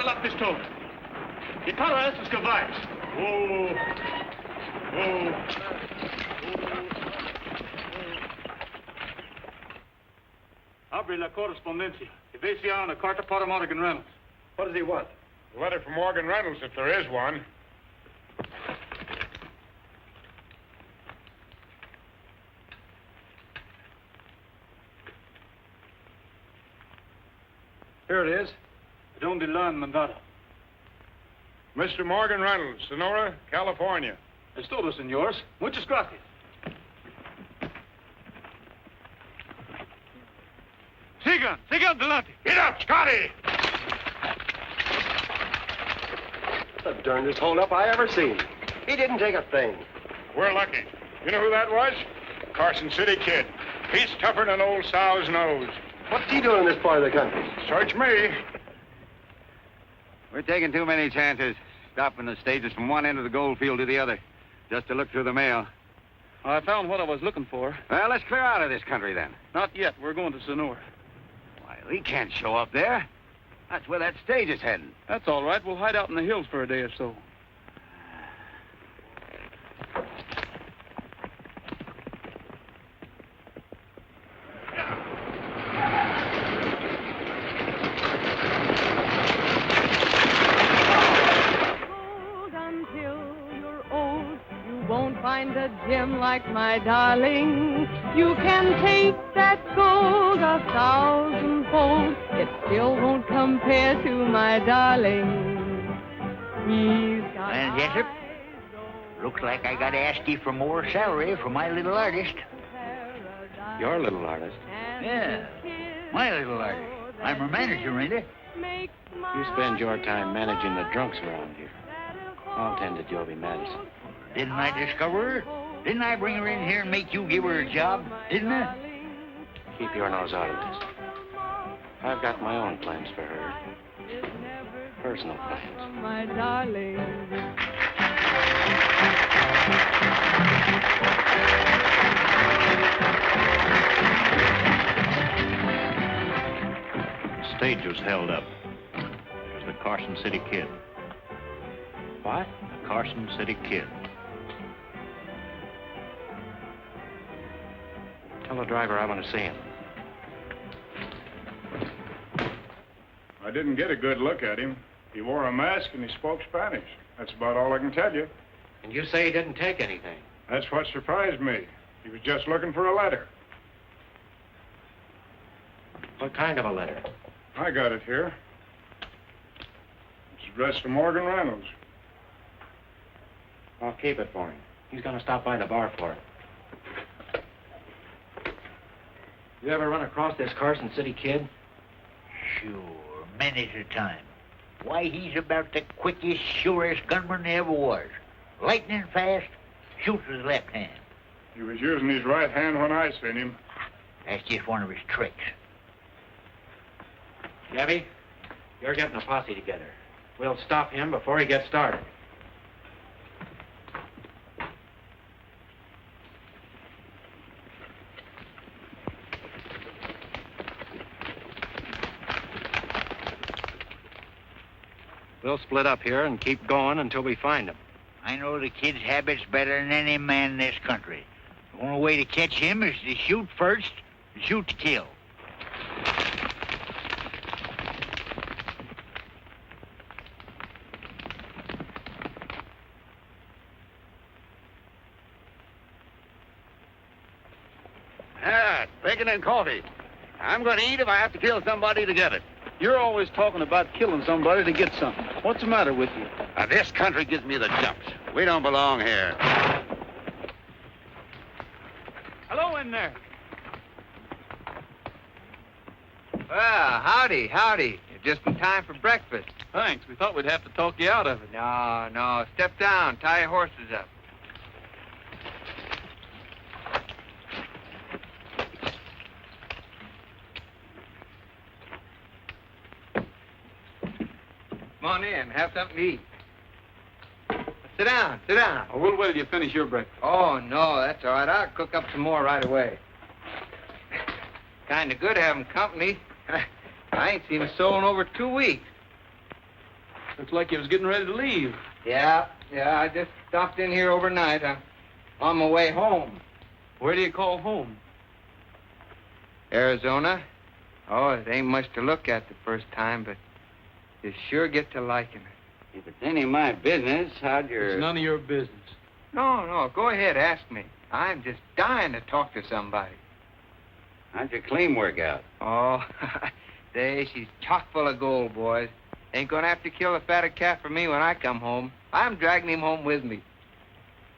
Saddle up, pistol. Y para estos caballos. Oh. Abre la correspondencia. Evasión a carta para Morgan Reynolds. What does he want? A letter from Morgan Reynolds, if there is one. Here it is. Donde la mandada. Mr. Morgan Reynolds, Sonora, California. Es todo, señores. Muchas gracias. Sigan adelante. Get up, Scotty! The darndest hold-up I ever seen. He didn't take a thing. We're lucky. You know who that was? Carson City Kid. He's tougher than old sow's nose. What's he doing in this part of the country? Search me. We're taking too many chances, stopping the stages from one end of the gold field to the other, just to look through the mail. I found what I was looking for. Well, let's clear out of this country, then. Not yet. We're going to Sonora. Why, we can't show up there. That's where that stage is heading. That's all right. We'll hide out in the hills for a day or so. Find a gem like my darling. You can take that gold 1,000-fold. It still won't compare to my darling. He's got Well, Jessup, looks like I gotta ask you for more salary for my little artist. Your little artist? Yeah, my little artist. I'm her manager, ain't I? You spend your time managing the drunks around here. How intended Joby Madison? Didn't I discover her? Didn't I bring her in here and make you give her a job? Didn't I? Keep your nose out of this. I've got my own plans for her. Personal plans. My darling. The stage was held up. It was the Carson City Kid. What? The Carson City Kid. Tell the driver I want to see him. I didn't get a good look at him. He wore a mask and he spoke Spanish. That's about all I can tell you. And you say he didn't take anything? That's what surprised me. He was just looking for a letter. What kind of a letter? I got it here. It's addressed to Morgan Reynolds. I'll keep it for him. He's going to stop by the bar for it. You ever run across this Carson City Kid? Sure, many a time. Why, he's about the quickest, surest gunman there ever was. Lightning fast, shoots with his left hand. He was using his right hand when I seen him. That's just one of his tricks. Gabby, you're getting a posse together. We'll stop him before he gets started. We'll split up here and keep going until we find him. I know the kid's habits better than any man in this country. The only way to catch him is to shoot first and shoot to kill. Bacon and coffee. I'm going to eat if I have to kill somebody to get it. You're always talking about killing somebody to get something. What's the matter with you? This country gives me the jumps. We don't belong here. Hello in there. Well, howdy. You're just in time for breakfast. Thanks. We thought we'd have to talk you out of it. No. Step down. Tie your horses up. Come on in. Have something to eat. Sit down. Well, we'll wait till you finish your breakfast. Oh, no, that's all right. I'll cook up some more right away. Kind of good having company. I ain't seen a soul in over 2 weeks. Looks like you was getting ready to leave. Yeah, I just stopped in here overnight. I'm on my way home. Where do you call home? Arizona. Oh, it ain't much to look at the first time, but you sure get to liking it. If it's any of my business, how'd It's none of your business. No, go ahead, ask me. I'm just dying to talk to somebody. How'd your claim work out? Oh, she's chock full of gold, boys. Ain't gonna have to kill a fatter cat for me when I come home. I'm dragging him home with me.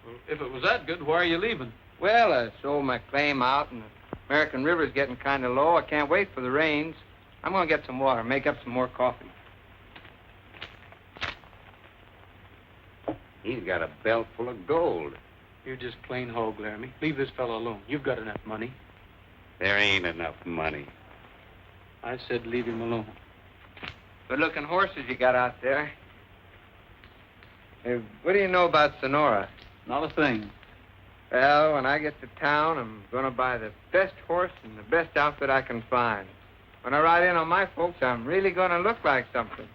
Well, if it was that good, why are you leaving? Well, I sold my claim out, and the American River's getting kind of low. I can't wait for the rains. I'm gonna get some water, make up some more coffee. He's got a belt full of gold. You're just plain hog, Laramie. Leave this fellow alone. You've got enough money. There ain't enough money. I said leave him alone. Good-looking horses you got out there. Hey, what do you know about Sonora? Not a thing. Well, when I get to town, I'm gonna buy the best horse and the best outfit I can find. When I ride in on my folks, I'm really gonna look like something.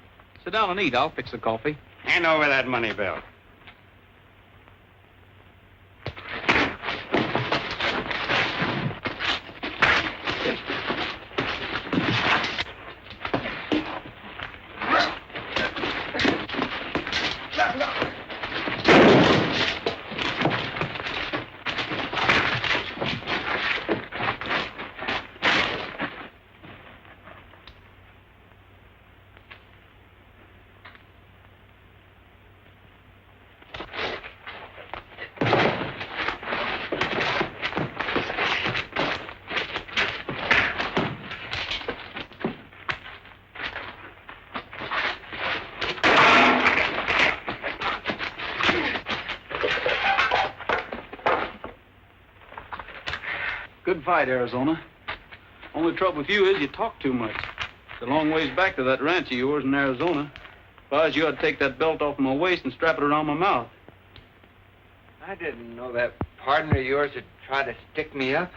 Sit down and eat. I'll fix the coffee. Hand over that money belt. Good fight, Arizona. Only trouble with you is you talk too much. It's a long ways back to that ranch of yours in Arizona. If I was you, I'd take that belt off my waist and strap it around my mouth. I didn't know that partner of yours would try to stick me up.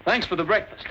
Thanks for the breakfast.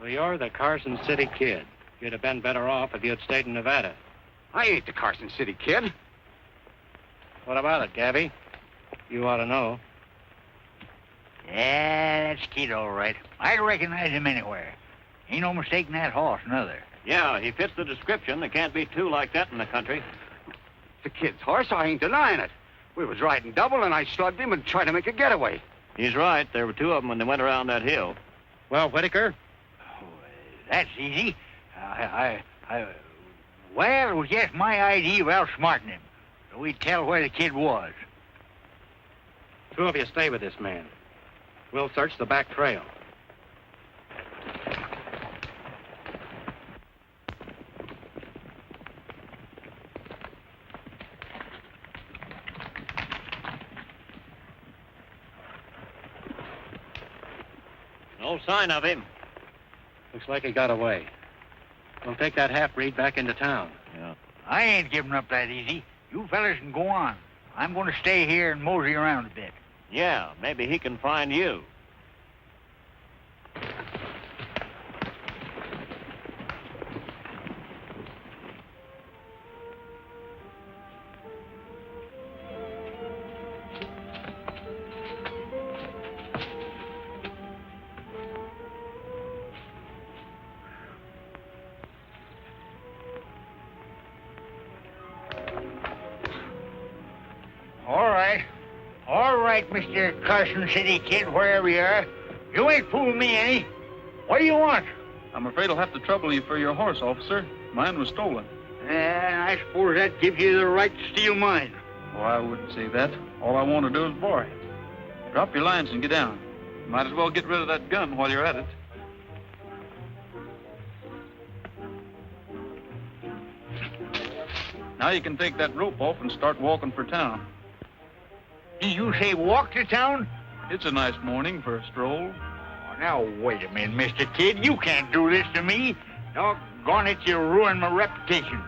You're the Carson City Kid. You'd have been better off if you'd stayed in Nevada. I ain't the Carson City Kid. What about it, Gabby? You ought to know. Yeah, that's Kid, all right. I'd recognize him anywhere. Ain't no mistaking that horse, neither. Yeah, he fits the description. There can't be two like that in the country. The kid's horse, I ain't denying it. We was riding double, and I slugged him and tried to make a getaway. He's right. There were two of them when they went around that hill. Well, Whitaker? Oh, that's easy. Well, it was just my idea of outsmarting him. So we'd tell where the kid was. Two of you stay with this man. We'll search the back trail. No sign of him. Looks like he got away. We'll take that half-breed back into town. Yeah. I ain't giving up that easy. You fellas can go on. I'm going to stay here and mosey around a bit. Yeah, maybe he can find you. All right, Mr. Carson City Kid, wherever you are. You ain't fooling me any. What do you want? I'm afraid I'll have to trouble you for your horse, officer. Mine was stolen. I suppose that gives you the right to steal mine. Oh, I wouldn't say that. All I want to do is borrow it. Drop your lines and get down. Might as well get rid of that gun while you're at it. Now you can take that rope off and start walking for town. Did you say walk to town? It's a nice morning for a stroll. Oh, now, wait a minute, Mr. Kid. You can't do this to me. Doggone it, you ruined my reputation.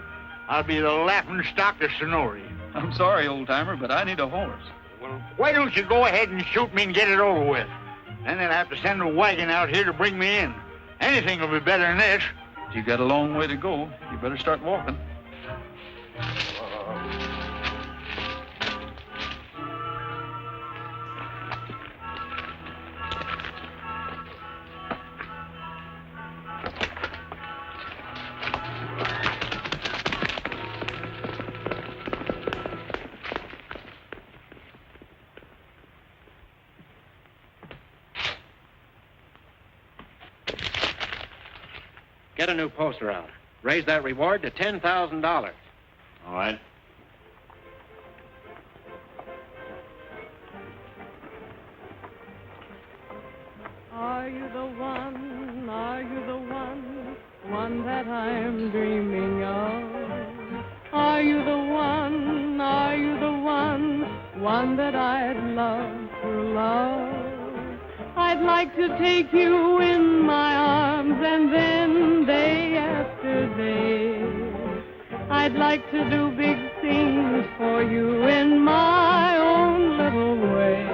I'll be the laughing stock of Sonora. I'm sorry, old-timer, but I need a horse. Well, why don't you go ahead and shoot me and get it over with? Then they'll have to send a wagon out here to bring me in. Anything will be better than this. You got a long way to go. You better start walking. Get a new poster out. Raise that reward to $10,000. All right. Are you the one? Are you the one? One that I'm dreaming of? Are you the one? Are you the one? One that I'd love to love? I'd like to take you in my arms and then day after day I'd like to do big things for you in my own little way.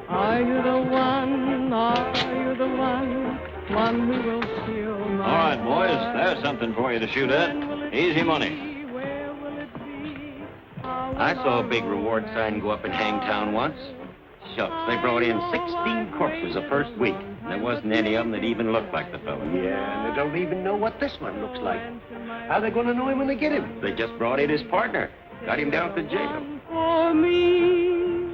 Are you the one? Are you the one? One who will steal my All right, boys, heart? there's something for you to shoot at. Easy money. Where will it be? How will I saw a I big know reward where sign go up in Hangtown once. Shucks, they brought in 16 corpses the first week. There wasn't any of them that even looked like the fellow. Yeah, and they don't even know what this one looks like. How are they going to know him when they get him? They just brought in his partner. Got him down to jail. For me,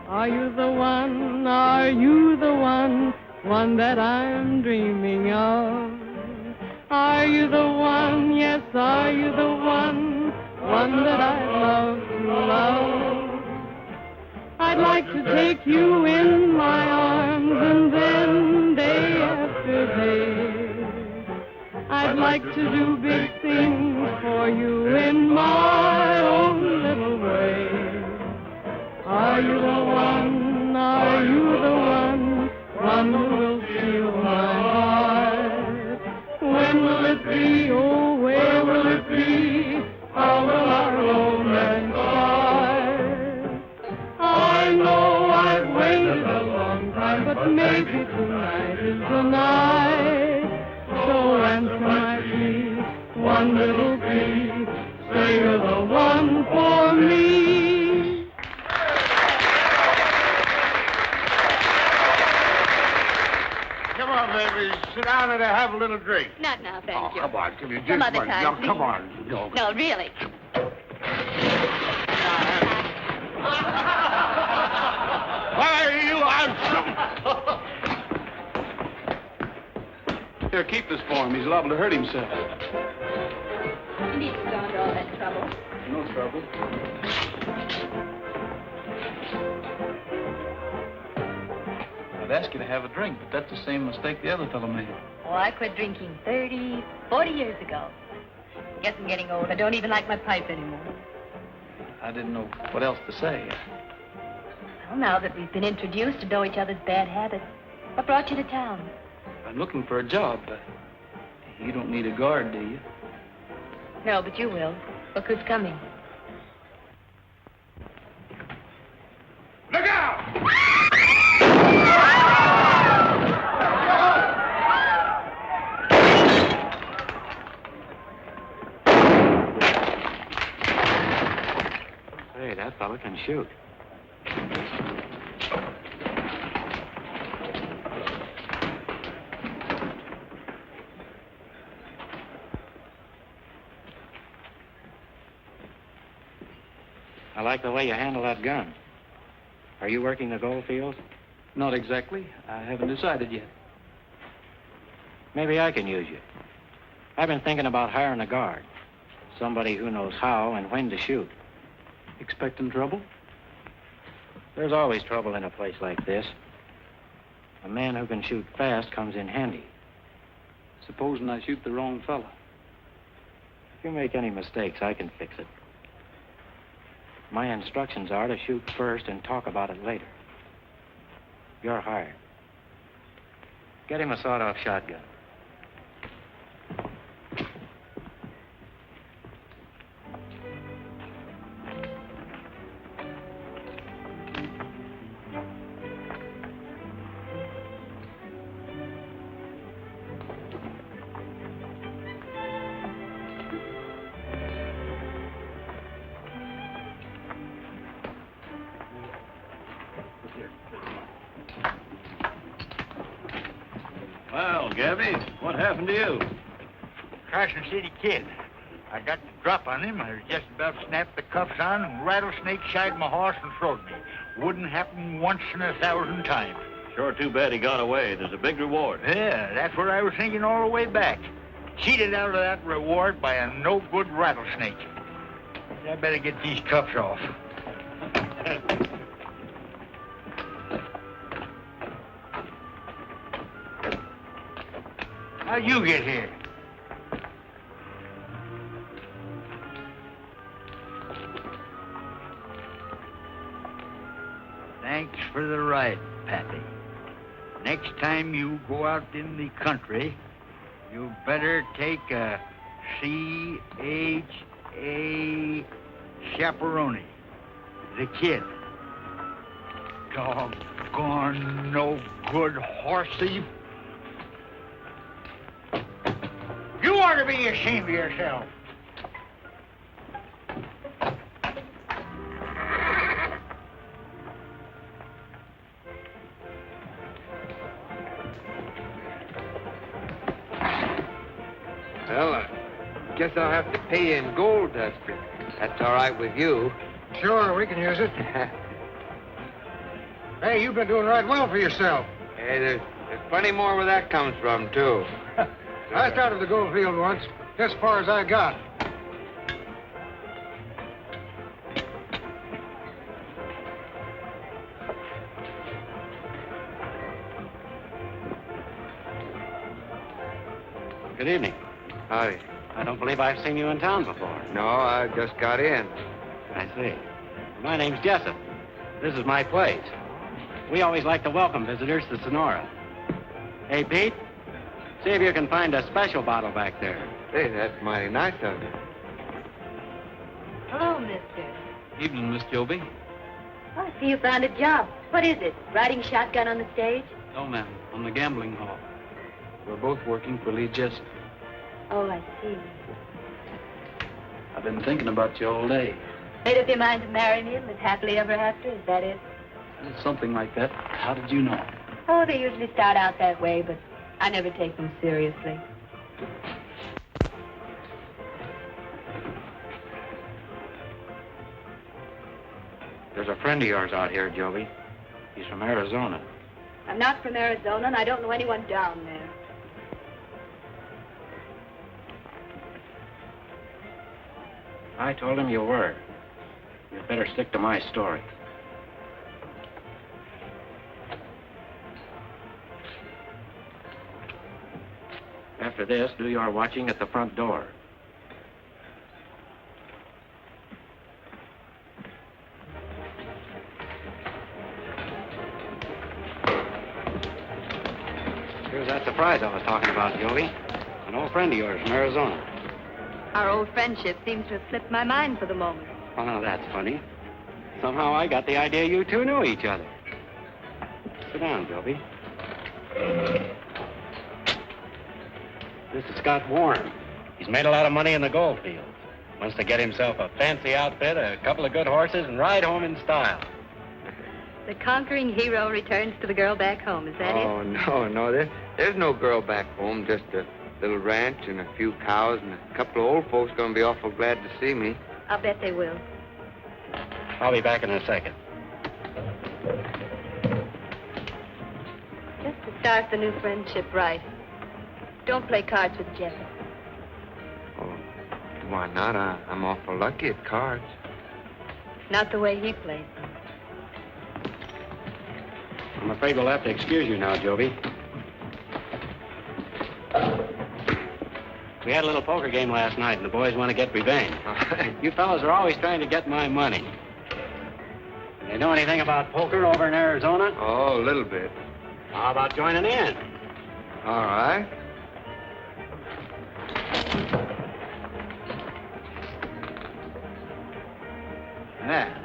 are you the one? Are you the one? One that I'm dreaming of? Are you the one? Yes, are you the one? One that I love to love? I'd like to take you in my arms and then day after day I'd like to do big things for you in my own little way. Are you the one? Are you the one? One who will steal my heart? When will it be? Oh, where will it be? How will our romance start? I know I've waited a long time, but maybe tonight is the night. So answer my plea, one little plea, say you're the one for me. Come on, baby. Sit down and have a little drink. Not now, thank you. Come on, give me just Some other one. time, Now, please. come on. No. No, really. Why, you are... Here, keep this for him. He's liable to hurt himself. You need to go into all that trouble. No trouble. I'd ask you to have a drink, but that's the same mistake the other fellow made. Oh, I quit drinking 30, 40 years ago. Guess I'm getting old. I don't even like my pipe anymore. I didn't know what else to say. Well, now that we've been introduced to know each other's bad habits, what brought you to town? I'm looking for a job. You don't need a guard, do you? No, but you will. Look who's coming. Look out! Hey, that fella can shoot. I like the way you handle that gun. Are you working the gold fields? Not exactly. I haven't decided yet. Maybe I can use you. I've been thinking about hiring a guard. Somebody who knows how and when to shoot. Expecting trouble? There's always trouble in a place like this. A man who can shoot fast comes in handy. Supposing I shoot the wrong fella. If you make any mistakes, I can fix it. My instructions are to shoot first and talk about it later. You're hired. Get him a sawed-off shotgun. Well, Gabby, what happened to you? Carson City Kid. I got the drop on him. I was just about to snap the cuffs on, and rattlesnake shied my horse and throwed me. Wouldn't happen once in 1,000 times. Sure too bad he got away. There's a big reward. Yeah, that's what I was thinking all the way back. Cheated out of that reward by a no-good rattlesnake. I better get these cuffs off. How'd you get here? Thanks for the ride, Pappy. Next time you go out in the country, you better take a C-H-A chaperone. The kid. Doggone no good horse thief. You ought to be ashamed of yourself. Well, I guess I'll have to pay you in gold dust. That's all right with you. Sure, we can use it. Hey, you've been doing right well for yourself. Hey, there's plenty more where that comes from, too. I started the gold field once, as far as I got. Good evening. Howdy. I don't believe I've seen you in town before. No, I just got in. I see. My name's Jessup. This is my place. We always like to welcome visitors to Sonora. Hey, Pete, see if you can find a special bottle back there. Hey, that's mighty nice of you. Hello, mister. Evening, Miss Joby. Oh, I see you found a job. What is it? Riding shotgun on the stage? No, ma'am. On the gambling hall. We're both working for Lee Jessup. Oh, I see. I've been thinking about you all day. Made up your mind to marry me and live happily ever after? Is that it? Something like that. How did you know? Oh, they usually start out that way, but I never take them seriously. There's a friend of yours out here, Joby. He's from Arizona. I'm not from Arizona, and I don't know anyone down there. I told him you were. You'd better stick to my story. After this, do your watching at the front door. Here's that surprise I was talking about, Joey. An old friend of yours from Arizona. Our old friendship seems to have slipped my mind for the moment. Oh, now that's funny. Somehow I got the idea you two knew each other. Sit down, Joby. This is Scott Warren. He's made a lot of money in the gold fields. Wants to get himself a fancy outfit, a couple of good horses, and ride home in style. The conquering hero returns to the girl back home, is that it? Oh, no. There's no girl back home, just a little ranch and a few cows, and a couple of old folks going to be awful glad to see me. I'll bet they will. I'll be back in a second. Just to start the new friendship right. Don't play cards with Jessup. Oh, why not? I'm awful lucky at cards. Not the way he plays. I'm afraid we'll have to excuse you now, Joby. We had a little poker game last night, and the boys want to get revenge. You fellas are always trying to get my money. You know anything about poker over in Arizona? Oh, a little bit. How about joining in? All right.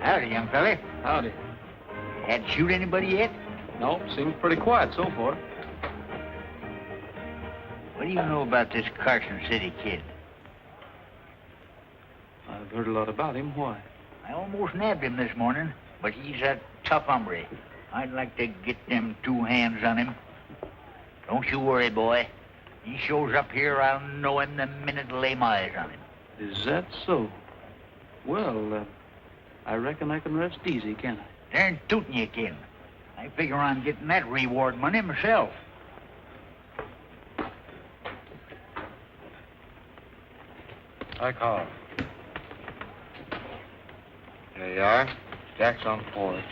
Howdy, young fella. Howdy. Had to shoot anybody yet? No, seems pretty quiet so far. What do you know about this Carson City kid? I've heard a lot about him. Why? I almost nabbed him this morning, but he's a tough hombre. I'd like to get them two hands on him. Don't you worry, boy. He shows up here, I'll know him the minute I lay my eyes on him. Is that so? Well, I reckon I can rest easy, can't I? Darn tootin' you can. I figure on getting that reward money myself. I call. There you are. Jack's on forward.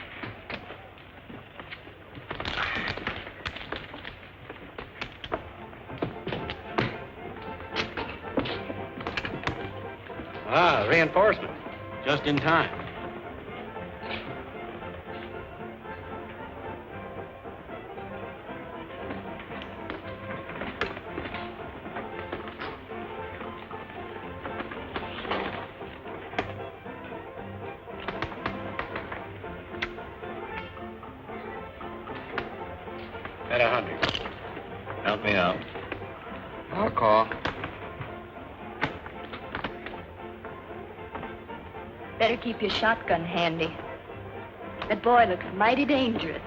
Ah, reinforcement. Just in time. Bet 100. Help me out. I'll call. Better keep your shotgun handy. That boy looks mighty dangerous.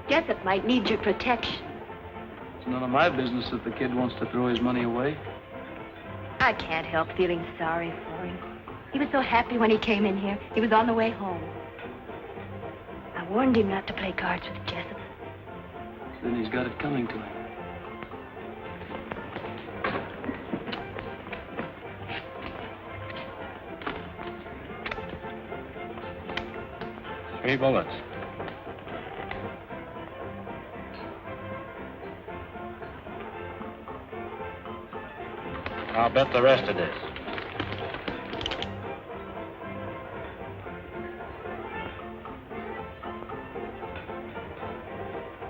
Jessup might need your protection. It's none of my business if the kid wants to throw his money away. I can't help feeling sorry for him. He was so happy when he came in here. He was on the way home. I warned him not to play cards with Jessup. Then he's got it coming to him. Three bullets. I'll bet the rest of this.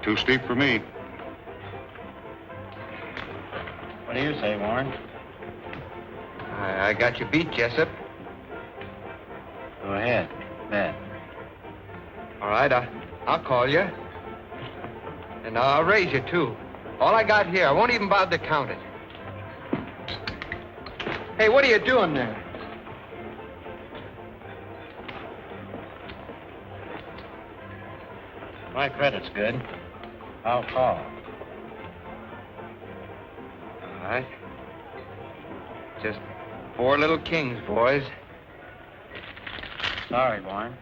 Too steep for me. What do you say, Warren? I got you beat, Jessup. Go ahead. Bet. All right, I'll call you. And I'll raise you, too. All I got here, I won't even bother to count it. Hey, what are you doing there? My credit's good. I'll call. All right. Just 4 little kings, boys. Sorry, Warren.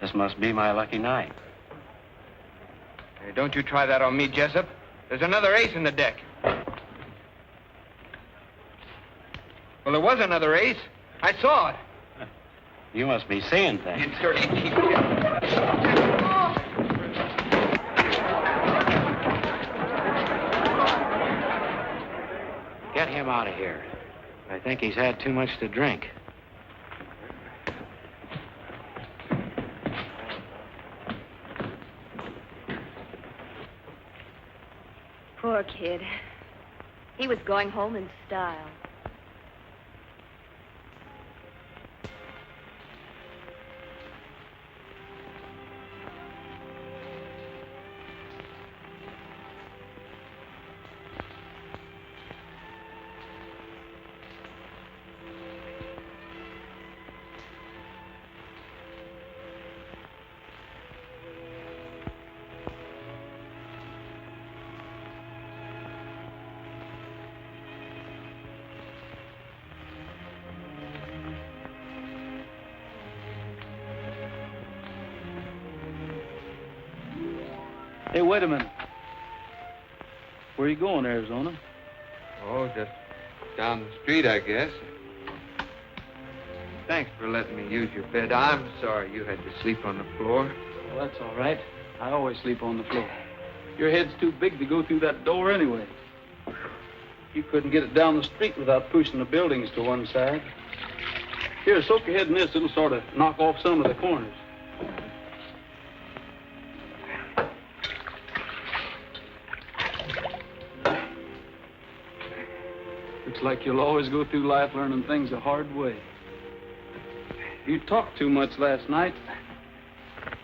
This must be my lucky night. Hey, don't you try that on me, Jessup. There's another ace in the deck. Well, there was another ace. I saw it. You must be seeing things. You dirty cheap. him out of here. I think he's had too much to drink. Poor kid. He was going home in style. Hey, wait a minute. Where are you going, Arizona? Oh, just down the street, I guess. Thanks for letting me use your bed. I'm sorry you had to sleep on the floor. Well, that's all right. I always sleep on the floor. Your head's too big to go through that door anyway. You couldn't get it down the street without pushing the buildings to one side. Here, soak your head in this. It'll sort of knock off some of the corners. Looks like you'll always go through life learning things the hard way. You talked too much last night.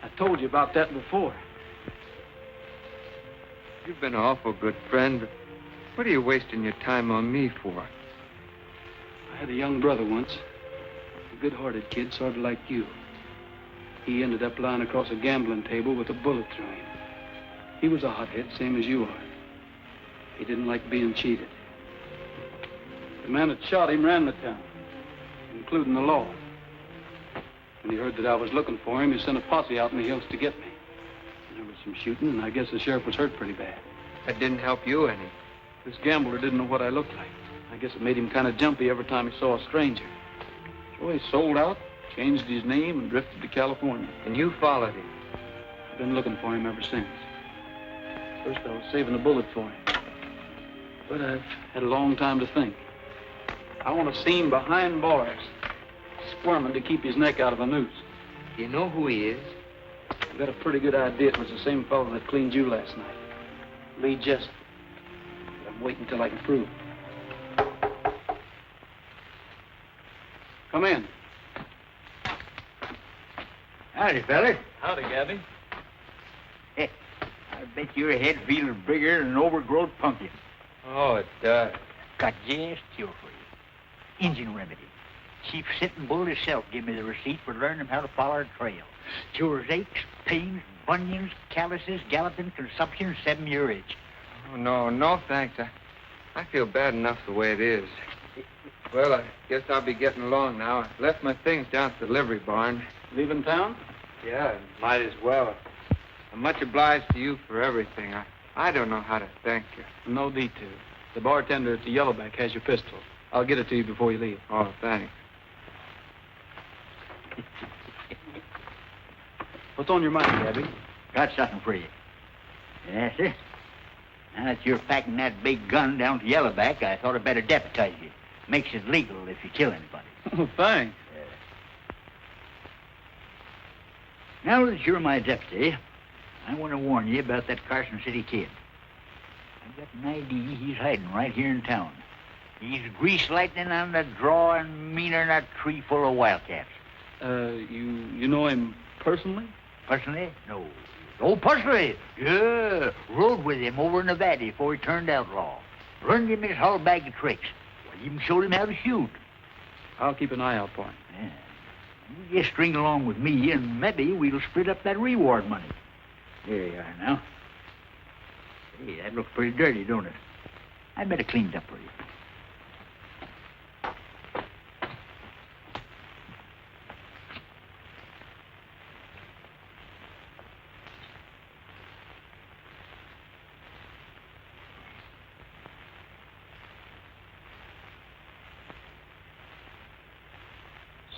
I told you about that before. You've been an awful good friend, but what are you wasting your time on me for? I had a young brother once. A good-hearted kid, sort of like you. He ended up lying across a gambling table with a bullet through him. He was a hothead, same as you are. He didn't like being cheated. The man that shot him ran the town, including the law. When he heard that I was looking for him, he sent a posse out in the hills to get me. There was some shooting, and I guess the sheriff was hurt pretty bad. That didn't help you any. This gambler didn't know what I looked like. I guess it made him kind of jumpy every time he saw a stranger. So he sold out, changed his name, and drifted to California. And you followed him? I've been looking for him ever since. First, I was saving a bullet for him. But I've had a long time to think. I want to see him behind bars, squirming to keep his neck out of a noose. Do you know who he is? I've got a pretty good idea it was the same fellow that cleaned you last night. Lee Jessup. I'm waiting till I can prove it. Come in. Howdy, fella. Howdy, Gabby. I bet your head feels bigger than an overgrown pumpkin. Oh, it does. Got just cure for you. Injun remedy. Chief Sitting Bull himself gave me the receipt for learning how to follow a trail. Cures aches, pains, bunions, calluses, galloping, consumption, 7-year itch. Oh, no, thanks. I feel bad enough the way it is. Well, I guess I'll be getting along now. I left my things down at the livery barn. Leaving town? Yeah, might as well. I'm much obliged to you for everything. I don't know how to thank you. No need to. The bartender at the Yellowback has your pistol. I'll get it to you before you leave. Oh, thanks. What's on your mind, Gabby? Got something for you. Yes, sir. Now that you're packing that big gun down to Yellowback, I thought I'd better deputize you. Makes it legal if you kill anybody. Oh, thanks. Now that you're my deputy, I want to warn you about that Carson City kid. I've got an idea he's hiding right here in town. He's grease lightning on the draw and meaner than a tree full of wildcats. You know him personally? Personally? No. Oh, personally? Yeah. Rode with him over in Nevada before he turned outlaw. Learned him his whole bag of tricks. Well, even showed him how to shoot. I'll keep an eye out for him. Yeah. You just string along with me, and maybe we'll split up that reward money. There you are now. Hey, that looks pretty dirty, don't it? I better clean it up for you.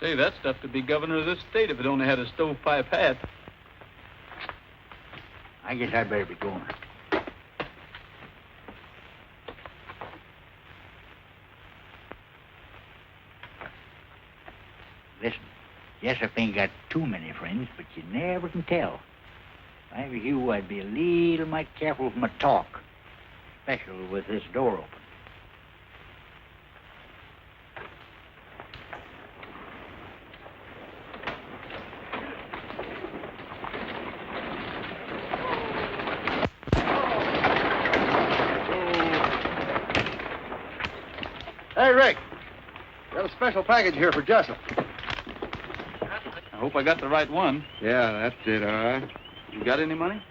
Say, that stuff to be governor of this state if it only had a stovepipe hat. I guess I'd better be going. Jessup ain't got too many friends, but you never can tell. If I were you, I'd be a little mite careful with my talk, especially with this door open. Hey, Rick. Got a special package here for Jessup. I hope I got the right one. Yeah, that's it, all right. You got any money?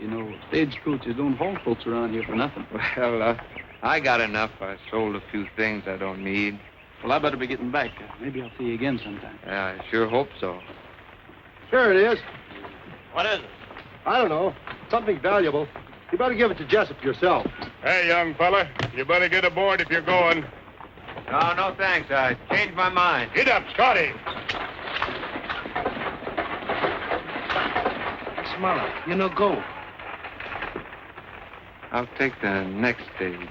You know, stagecoaches don't haul folks around here for nothing. Well, I got enough. I sold a few things I don't need. Well, I better be getting back. Maybe I'll see you again sometime. Yeah, I sure hope so. Here it is. What is it? I don't know. Something valuable. You better give it to Jessup yourself. Hey, young fella, you better get aboard if you're going. No, thanks. I changed my mind. Get up, Scotty. Smile. You no go. I'll take the next stage.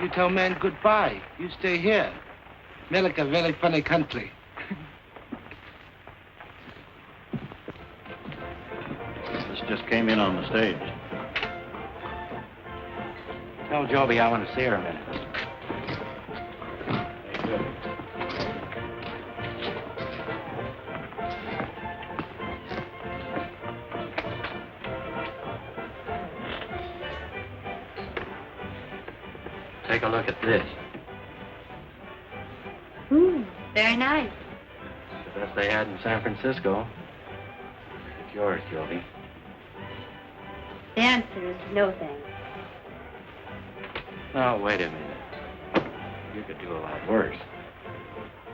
You tell man goodbye. You stay here. America, very funny country. This just came in on the stage. Tell Joby I want to see her a minute. Take a look at this. Very nice. The best they had in San Francisco. It's yours, Joby. The answer is no thanks. Now, wait a minute. You could do a lot worse.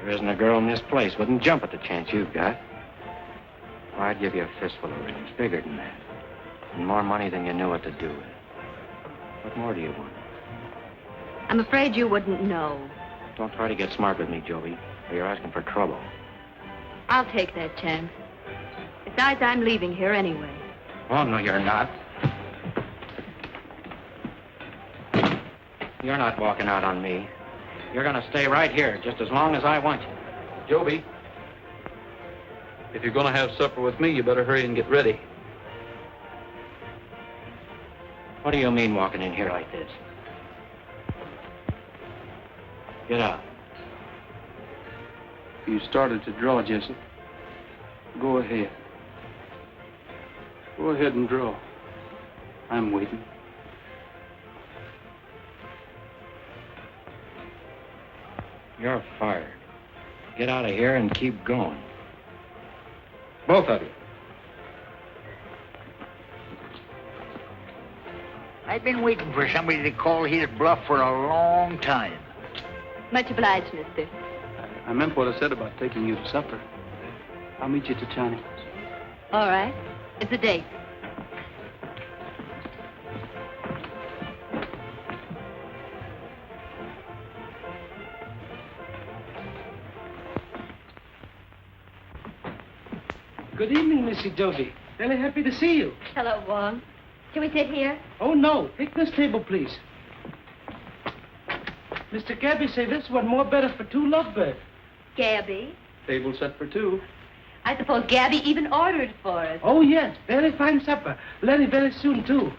There isn't a girl in this place wouldn't jump at the chance you've got. Well, I'd give you a fistful of rings, bigger than that. And more money than you knew what to do with. What more do you want? I'm afraid you wouldn't know. Don't try to get smart with me, Joby, or you're asking for trouble. I'll take that chance. Besides, I'm leaving here anyway. Oh, no, you're not. You're not walking out on me. You're going to stay right here just as long as I want you. Joby, if you're going to have supper with me, you better hurry and get ready. What do you mean walking in here like this? Get up. You started to draw, Jessup. Go ahead. Go ahead and draw. I'm waiting. You're fired. Get out of here and keep going. Both of you. I've been waiting for somebody to call his bluff for a long time. Much obliged, mister. I meant what I said about taking you to supper. I'll meet you at Johnny's. All right. It's a date. Good evening, Missy Joby. Very happy to see you. Hello, Wong. Shall we sit here? Oh, no. Take this table, please. Mr. Gabby say this one more better for two lovebirds. Gabby? Table set for two. I suppose Gabby even ordered for us. Oh, yes. Very fine supper. Lenny very soon, too.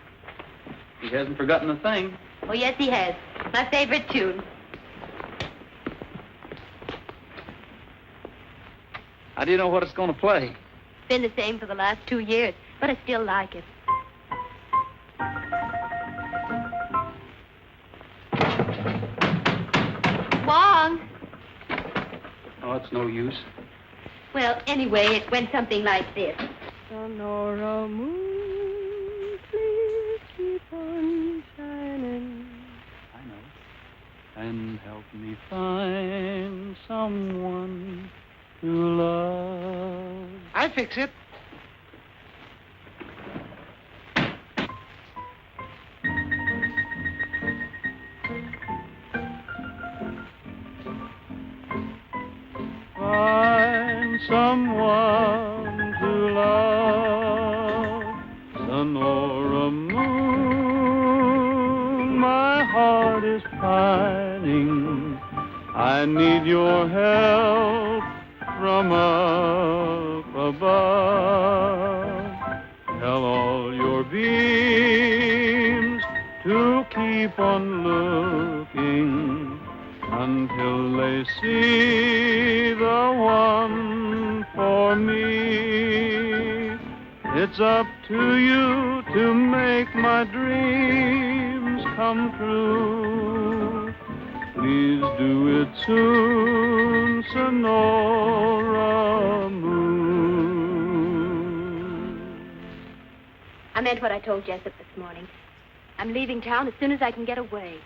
He hasn't forgotten a thing. Oh, yes, he has. My favorite tune. How do you know what it's going to play? It's been the same for the last 2 years, but I still like it. Wong! Oh, it's no use. Well, anyway, it went something like this. Sonora moon, please keep on shining. I know. And help me find someone to love. I fix it. Find someone to love, Sonora moon, my heart is pining. I need your help from keep on looking until they see the one for me. It's up to you to make my dreams come true. Please do it soon, Sonora Moon. I meant what I told Jessup this morning. I'm leaving town as soon as I can get away.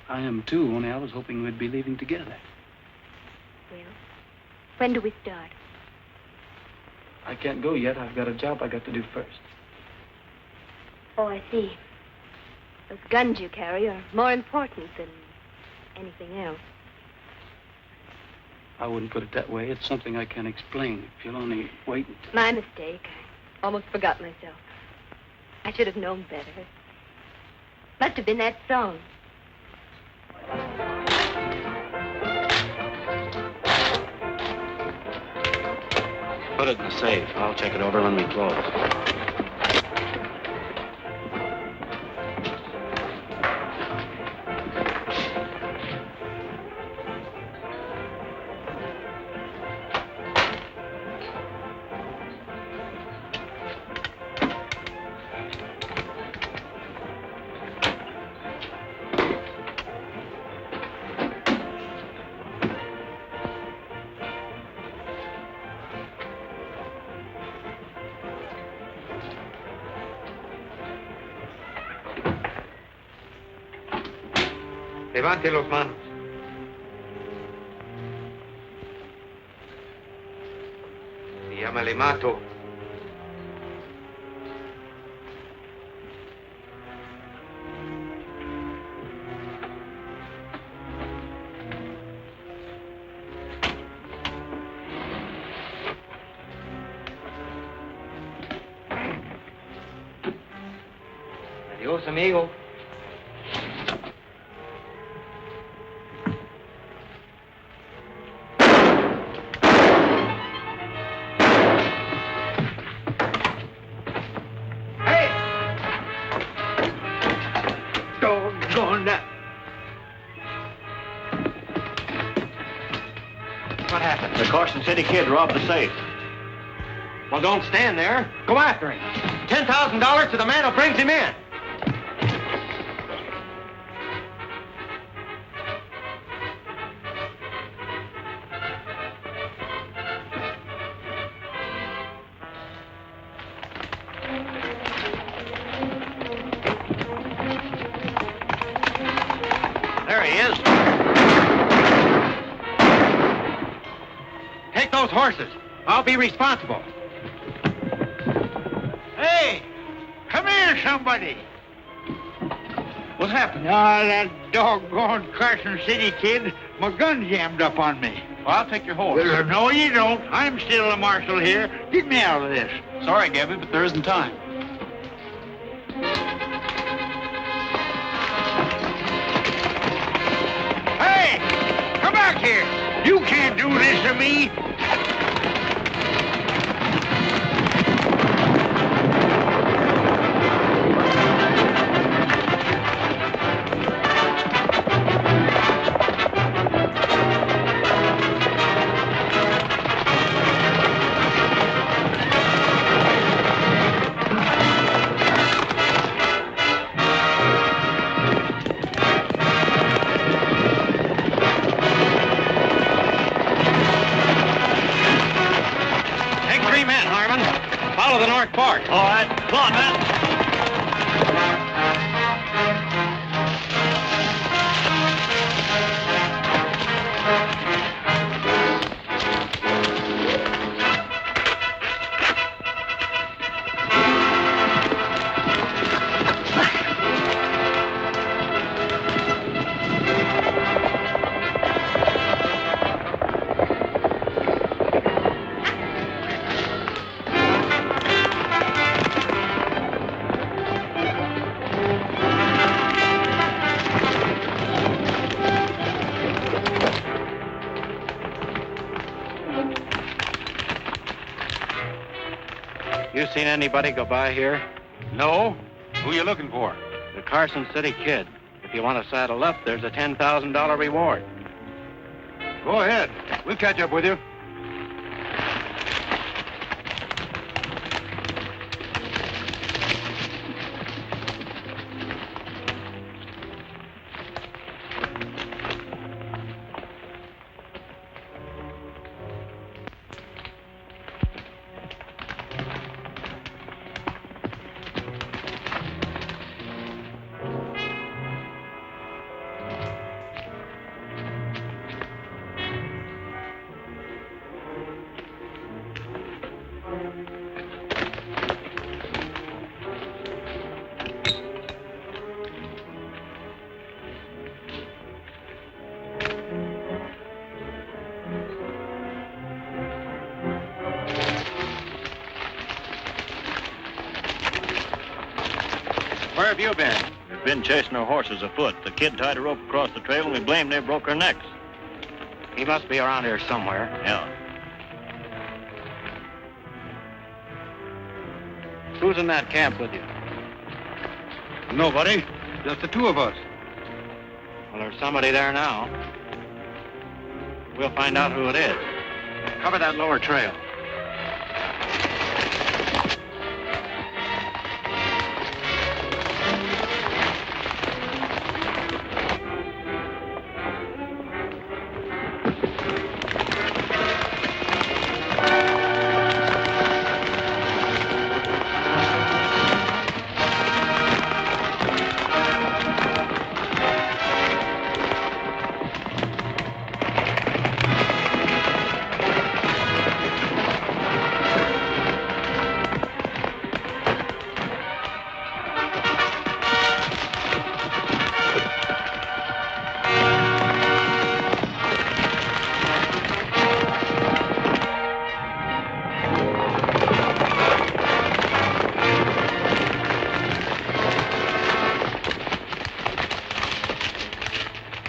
I am too, only I was hoping we'd be leaving together. Well, when do we start? I can't go yet. I've got a job I got to do first. Oh, I see. Those guns you carry are more important than anything else. I wouldn't put it that way. It's something I can't explain. If you'll only wait until... My mistake. I almost forgot myself. I should have known better. Must have been that song. Put it in the safe. I'll check it over when we close. Levante los manos. Si llama le mato. Adiós, amigo. The Carson City kid robbed the safe. Well, don't stand there. Go after him. $10,000 to the man who brings him in. There he is. Take those horses. I'll be responsible. Hey! Come here, somebody! What happened? Ah, that doggone Carson City kid. My gun jammed up on me. Well, I'll take your horse. No, you don't. I'm still the marshal here. Get me out of this. Sorry, Gabby, but there isn't time. Hey! Come back here! You can't do this to me! Park. All right. Come on, man. You seen anybody go by here? No? Who you looking for? The The Carson City Kid. If you want to saddle up, there's a $10,000 reward. Go ahead. We'll catch up with you. Where have you been? We've been chasing our horses afoot. The kid tied a rope across the trail, and we blame they broke our necks. He must be around here somewhere. Yeah. Who's in that camp with you? Nobody. Just the two of us. Well, there's somebody there now. We'll find out who it is. Cover that lower trail.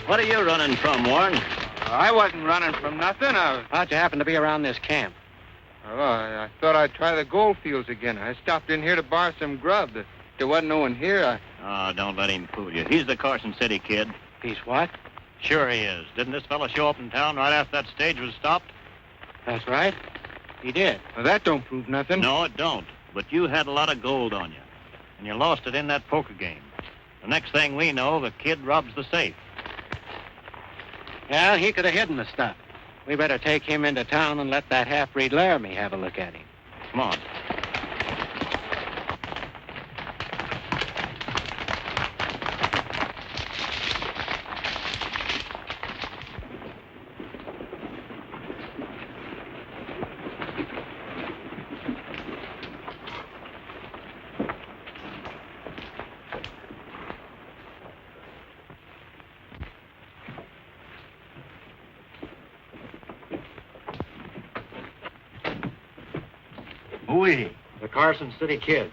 What are you running from, Warren? I wasn't running from nothing. How'd you happen to be around this camp? Oh, I thought I'd try the gold fields again. I stopped in here to borrow some grub. There wasn't no one here. Oh, don't let him fool you. He's the Carson City Kid. He's what? Sure he is. Didn't this fellow show up in town right after that stage was stopped? That's right. He did. Well, that don't prove nothing. No, it don't. But you had a lot of gold on you. And you lost it in that poker game. The next thing we know, the kid robs the safe. Yeah, he could have hidden the stuff. We better take him into town and let that half-breed Laramie have a look at him. Come on. Who is he? The Carson City Kid.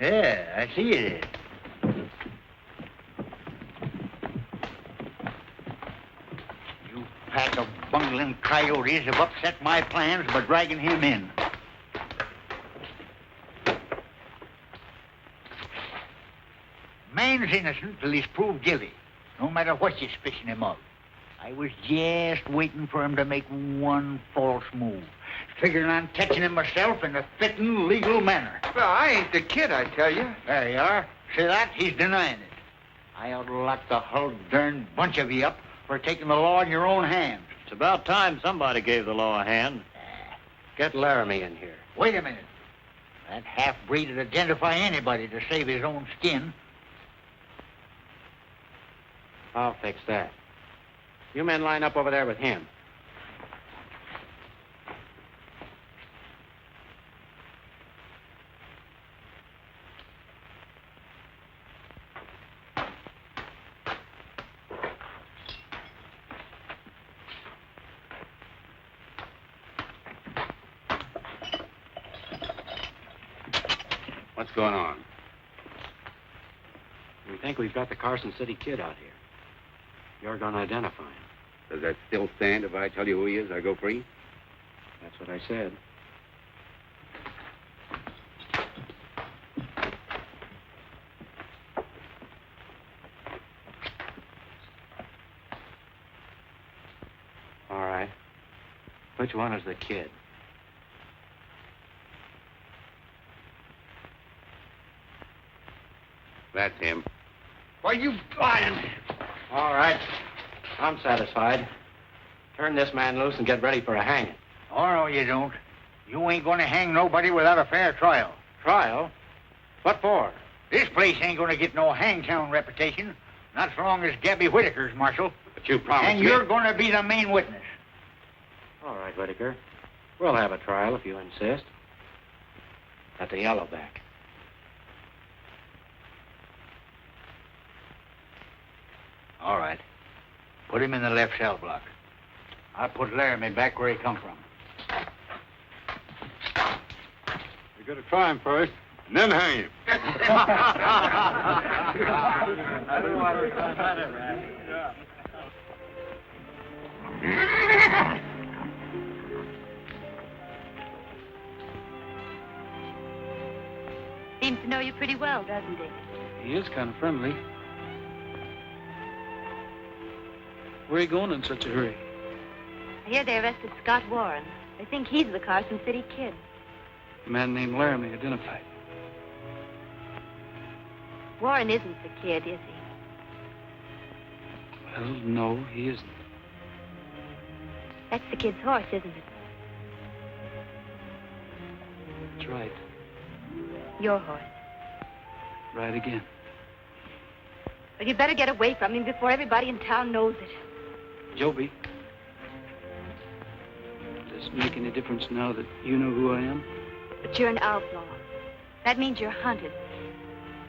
Yeah, I see it is. You pack of bungling coyotes have upset my plans by dragging him in. Man's innocent till he's proved guilty, no matter what you're suspicion him of. I was just waiting for him to make one false move, figuring on catching him myself in a fitting, legal manner. Well, I ain't the kid, I tell you. There you are. See that? He's denying it. I ought to lock the whole darn bunch of you up for taking the law in your own hands. It's about time somebody gave the law a hand. Get Laramie in here. Wait a minute. That half-breed would identify anybody to save his own skin. I'll fix that. You men line up over there with him. What's going on? We think we've got the Carson City Kid out here. You're going to identify him. Does that still stand? If I tell you who he is, I go free? That's what I said. Which one is the kid? That's him. Why, you lying? All right. I'm satisfied. Turn this man loose and get ready for a hanging. Oh, no, you don't. You ain't gonna hang nobody without a fair trial. Trial? What for? This place ain't gonna get no hangtown reputation, not so long as Gabby Whitaker's marshal. But you promised And me. you're gonna be the main witness. All right, Whitaker. We'll have a trial if you insist. At the Yellowback. All right. Put him in the left cell block. I'll put Laramie back where he come from. You gotta try him first, and then hang him. I don't want to. Seems to know you pretty well, doesn't he? He is kind of friendly. Where are you going in such a hurry? I hear they arrested Scott Warren. They think he's the Carson City Kid. A man named Laramie identified. Warren isn't the kid, is he? Well, no, he isn't. That's the kid's horse, isn't it? That's right. Your horse. Right again. Well, you better get away from him before everybody in town knows it. Joby, does it make any difference now that you know who I am? But you're an outlaw. That means you're hunted.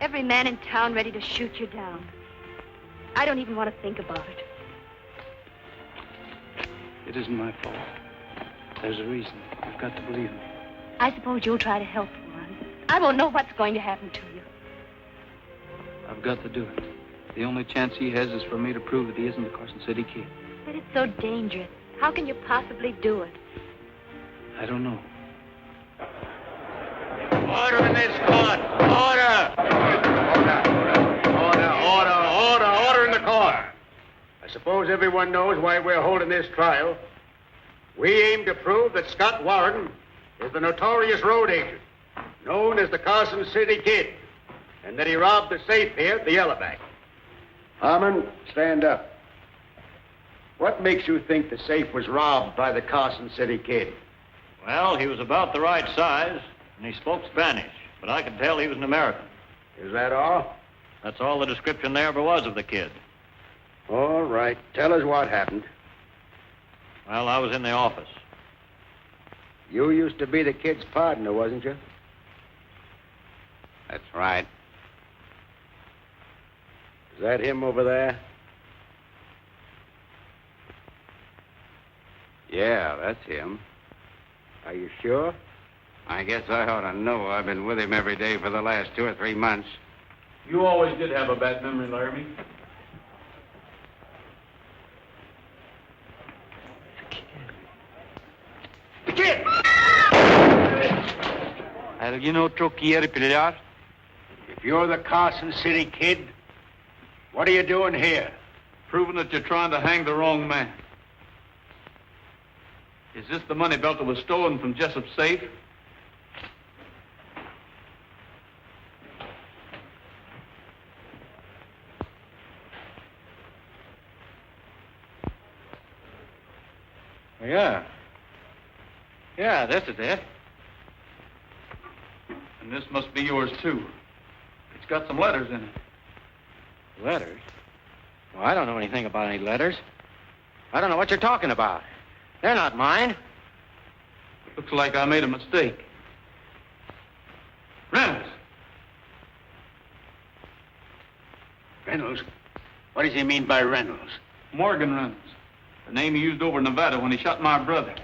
Every man in town ready to shoot you down. I don't even want to think about it. It isn't my fault. There's a reason. You've got to believe me. I suppose you'll try to help Warren. I won't know what's going to happen to you. I've got to do it. The only chance he has is for me to prove that he isn't the Carson City Kid. But it's so dangerous. How can you possibly do it? I don't know. Order in this court! Order! Order in the court. I suppose everyone knows why we're holding this trial. We aim to prove that Scott Warren is the notorious road agent, known as the Carson City Kid, and that he robbed the safe here at the Yellowback. Harmon, stand up. What makes you think the safe was robbed by the Carson City Kid? Well, he was about the right size, and he spoke Spanish, but I could tell he was an American. Is that all? That's all the description there ever was of the kid. All right. Tell us what happened. Well, I was in the office. You used to be the kid's partner, wasn't you? That's right. Is that him over there? Yeah, that's him. Are you sure? I guess I ought to know. I've been with him every day for the last 2 or 3 months. You always did have a bad memory, Laramie. The kid! ¿Alguien otro quiere pelear? If you're the Carson City Kid, what are you doing here? Proving that you're trying to hang the wrong man. Is this the money belt that was stolen from Jessup's safe? Yeah. Yeah, this is it. And this must be yours, too. It's got some letters in it. Letters? Well, I don't know anything about any letters. I don't know what you're talking about. They're not mine. Looks like I made a mistake. Reynolds! Reynolds? What does he mean by Reynolds? Morgan Reynolds. The name he used over in Nevada when he shot my brother.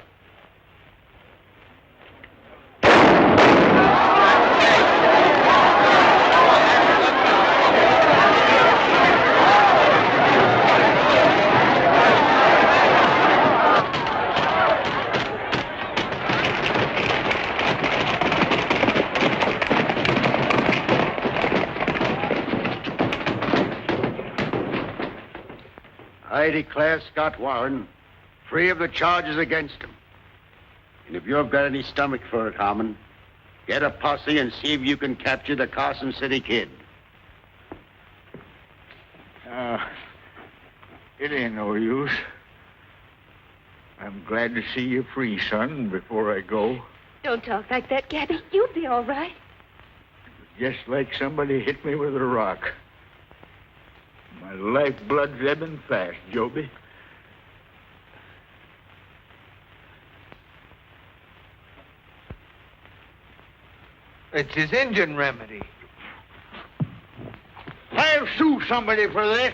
I declare Scott Warren free of the charges against him. And if you've got any stomach for it, Harmon, get a posse and see if you can capture the Carson City Kid. It ain't no use. I'm glad to see you free, son, before I go. Don't talk like that, Gabby. You'll be all right. Just like somebody hit me with a rock. My lifeblood's ebbing fast, Joby. It's his Indian remedy. I'll sue somebody for this.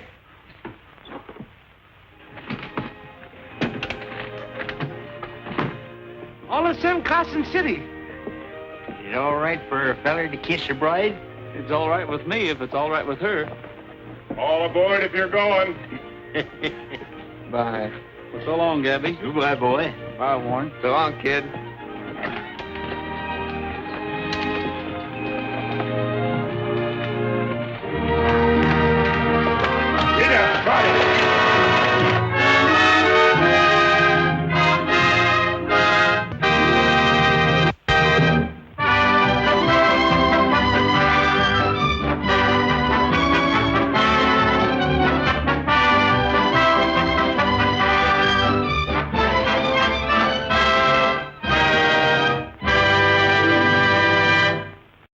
All the same, Carson City. Is it all right for a feller to kiss a bride? It's all right with me if it's all right with her. All aboard if you're going. Bye. Well, so long, Gabby. Goodbye, boy. Bye, Warren. So long, kid.